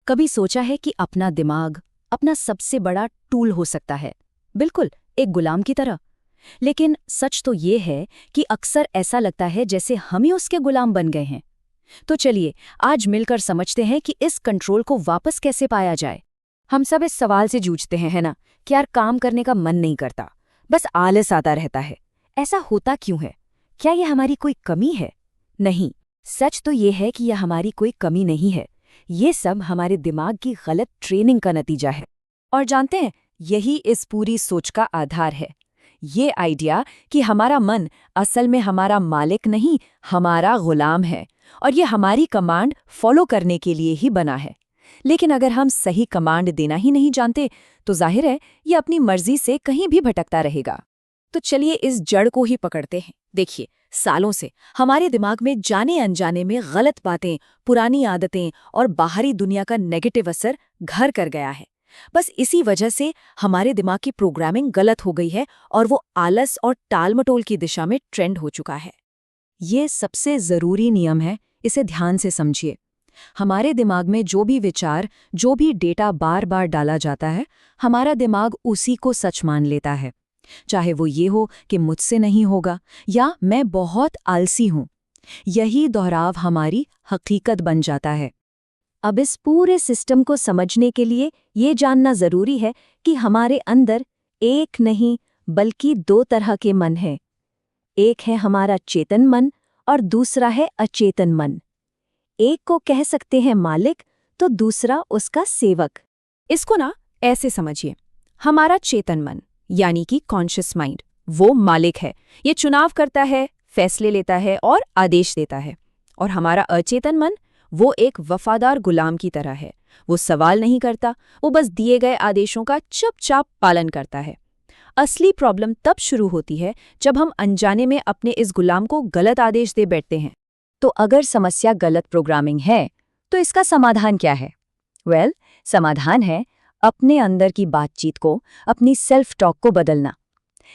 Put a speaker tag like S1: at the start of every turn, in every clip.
S1: कभी सोचा है कि अपना दिमाग अपना सबसे बड़ा टूल हो सकता है, बिल्कुल एक गुलाम की तरह। लेकिन सच तो ये है कि अक्सर ऐसा लगता है जैसे हम ही उसके गुलाम बन गए हैं। तो चलिए आज मिलकर समझते हैं कि इस कंट्रोल को वापस कैसे पाया जाए। हम सब इस सवाल से जूझते हैं, है ना, कि यार काम करने का मन नहीं करता, बस आलस आता रहता है। ऐसा होता क्यों है? क्या यह हमारी कोई कमी है? नहीं, सच तो ये है कि यह हमारी कोई कमी नहीं है। ये सब हमारे दिमाग की गलत ट्रेनिंग का नतीजा है। और जानते हैं, यही इस पूरी सोच का आधार है। ये आइडिया कि हमारा मन असल में हमारा मालिक नहीं, हमारा गुलाम है, और ये हमारी कमांड फॉलो करने के लिए ही बना है। लेकिन अगर हम सही कमांड देना ही नहीं जानते, तो जाहिर है ये अपनी मर्जी से कहीं भी भटकता रहेगा। तो चलिए इस जड़ को ही पकड़ते हैं। देखिए, सालों से हमारे दिमाग में जाने अनजाने में गलत बातें, पुरानी आदतें और बाहरी दुनिया का नेगेटिव असर घर कर गया है। बस इसी वजह से हमारे दिमाग की प्रोग्रामिंग गलत हो गई है और वो आलस और टालमटोल की दिशा में ट्रेंड हो चुका है। ये सबसे ज़रूरी नियम है, इसे ध्यान से समझिए। हमारे दिमाग में जो भी विचार, जो भी डेटा बार बार डाला जाता है, हमारा दिमाग उसी को सच मान लेता है। चाहे वो ये हो कि मुझसे नहीं होगा या मैं बहुत आलसी हूं, यही दोहराव हमारी हकीकत बन जाता है। अब इस पूरे सिस्टम को समझने के लिए ये जानना जरूरी है कि हमारे अंदर एक नहीं बल्कि दो तरह के मन हैं। एक है हमारा चेतन मन और दूसरा है अचेतन मन। एक को कह सकते हैं मालिक, तो दूसरा उसका सेवक। इसको ना ऐसे समझिए, हमारा चेतन मन यानी कि कॉन्शियस माइंड वो मालिक है। ये चुनाव करता है, फैसले लेता है और आदेश देता है। और हमारा अचेतन मन वो एक वफादार गुलाम की तरह है। वो सवाल नहीं करता, वो बस दिए गए आदेशों का चुपचाप पालन करता है। असली प्रॉब्लम तब शुरू होती है जब हम अनजाने में अपने इस गुलाम को गलत आदेश दे बैठते हैं। तो अगर समस्या गलत प्रोग्रामिंग है, तो इसका समाधान क्या है? समाधान है अपने अंदर की बातचीत को, अपनी सेल्फ टॉक को बदलना।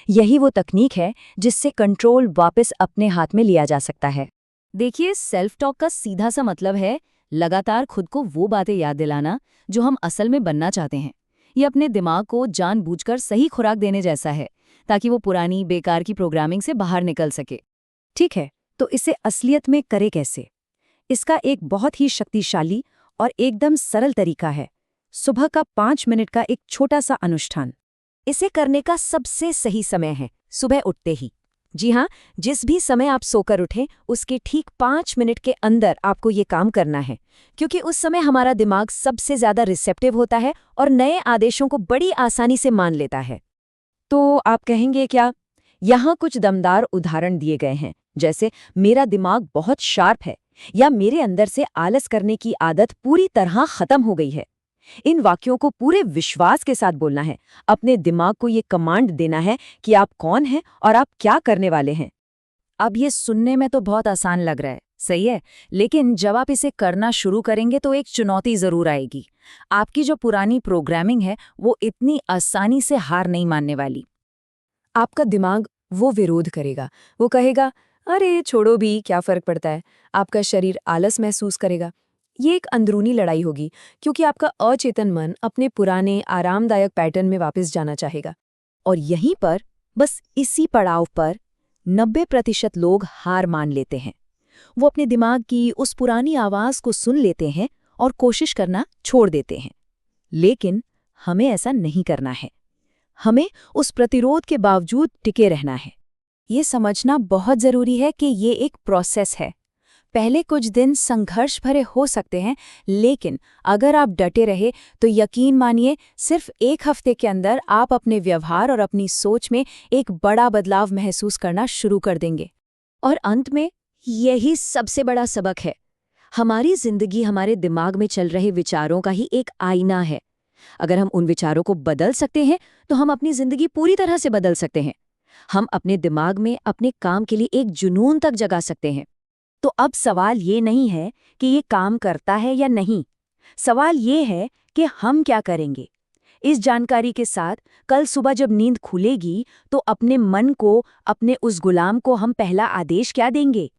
S1: यही वो तकनीक है जिससे कंट्रोल वापस अपने हाथ में लिया जा सकता है। देखिए, सेल्फ टॉक का सीधा सा मतलब है लगातार खुद को वो बातें याद दिलाना जो हम असल में बनना चाहते हैं। ये अपने दिमाग को जानबूझकर सही खुराक देने जैसा है, ताकि वो पुरानी बेकार की प्रोग्रामिंग से बाहर निकल सके। ठीक है, तो इसे असलियत में करे कैसे? इसका एक बहुत ही शक्तिशाली और एकदम सरल तरीका है, सुबह का 5 मिनट का एक छोटा सा अनुष्ठान। इसे करने का सबसे सही समय है सुबह उठते ही। जी हाँ, जिस भी समय आप सोकर उठें, उसके ठीक 5 मिनट के अंदर आपको ये काम करना है, क्योंकि उस समय हमारा दिमाग सबसे ज्यादा रिसेप्टिव होता है और नए आदेशों को बड़ी आसानी से मान लेता है। तो आप कहेंगे क्या? यहाँ कुछ दमदार उदाहरण दिए गए हैं, जैसे मेरा दिमाग बहुत शार्प है या मेरे अंदर से आलस करने की आदत पूरी तरह खत्म हो गई है। इन वाक्यों को पूरे विश्वास के साथ बोलना है। अपने दिमाग को ये कमांड देना है कि आप कौन हैं और आप क्या करने वाले हैं। अब ये सुनने में तो बहुत आसान लग रहा है, सही है, लेकिन जब आप इसे करना शुरू करेंगे तो एक चुनौती जरूर आएगी। आपकी जो पुरानी प्रोग्रामिंग है वो इतनी आसानी से हार नहीं मानने वाली। आपका दिमाग वो विरोध करेगा, वो कहेगा अरे छोड़ो भी, क्या फर्क पड़ता है। आपका शरीर आलस महसूस करेगा। ये एक अंदरूनी लड़ाई होगी, क्योंकि आपका अचेतन मन अपने पुराने आरामदायक पैटर्न में वापस जाना चाहेगा। और यहीं पर, बस इसी पड़ाव पर 90% लोग हार मान लेते हैं। वो अपने दिमाग की उस पुरानी आवाज को सुन लेते हैं और कोशिश करना छोड़ देते हैं। लेकिन हमें ऐसा नहीं करना है। हमें उस प्रतिरोध के बावजूद टिके रहना है। ये समझना बहुत जरूरी है कि ये एक प्रोसेस है। पहले कुछ दिन संघर्ष भरे हो सकते हैं, लेकिन अगर आप डटे रहे तो यकीन मानिए सिर्फ 1 हफ्ते के अंदर आप अपने व्यवहार और अपनी सोच में एक बड़ा बदलाव महसूस करना शुरू कर देंगे। और अंत में यही सबसे बड़ा सबक है। हमारी जिंदगी हमारे दिमाग में चल रहे विचारों का ही एक आईना है। अगर हम उन विचारों को बदल सकते हैं, तो हम अपनी जिंदगी पूरी तरह से बदल सकते हैं। हम अपने दिमाग में अपने काम के लिए एक जुनून तक जगा सकते हैं। तो अब सवाल ये नहीं है कि ये काम करता है या नहीं, सवाल ये है कि हम क्या करेंगे। इस जानकारी के साथ कल सुबह जब नींद खुलेगी, तो अपने मन को, अपने उस गुलाम को हम पहला आदेश क्या देंगे?